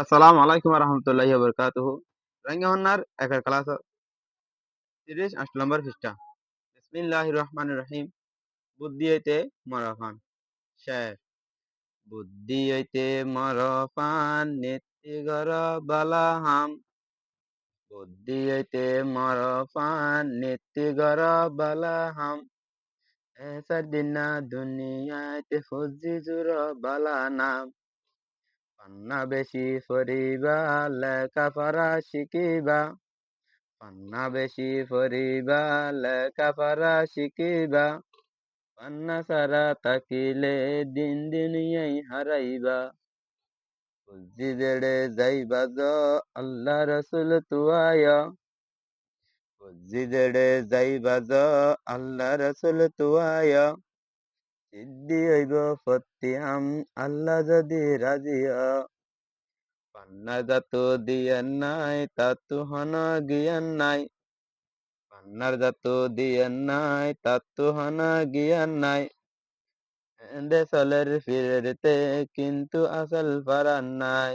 আসসালামু আলাইকুম রহমতুল্লাহি বারাকাতুহু। রঙ্গহন্নার একের ক্লাস ৩০ নম্বর পৃষ্ঠা। বিসমিল্লাহির রহমানির রহিম। বুদ্ধি হইতে মরফান শের। বুদ্ধি হইতে মরফান নেত্রী গর বালাহাম। বুদ্ধি হইতে মরফান নেত্রী গর বালাহাম। এসার দিনা দুনিয়াতে ফজি জুর বালা নাম। পান্না বেশি ফরিবা লেখাপড়া শিখিবা। পান্না বেশি ফরিবা লেখাপড়া শিখিবা। পান্না সারা তাকিলে দিন দিনিয়াই হারাইবা। বুদ্ধি বেড়ে যাইবা য আল্লাহ রসুল তুয়ায়। বুদ্ধি বেড়ে যাইবা য আল্লাহ রসুল তুয়ায়। সিদ্ধি হইব ফতিয়াম আল্লাহ যদি রাজিয়া। পান্না যাত দিয়ান নাই তাতু হন জ্ঞান নাই। পান্নার যাত দিয়ান নাই তাতু হন জ্ঞান নাই। এন্দে চলের ফিরেতে কিন্তু আসল পারান নাই।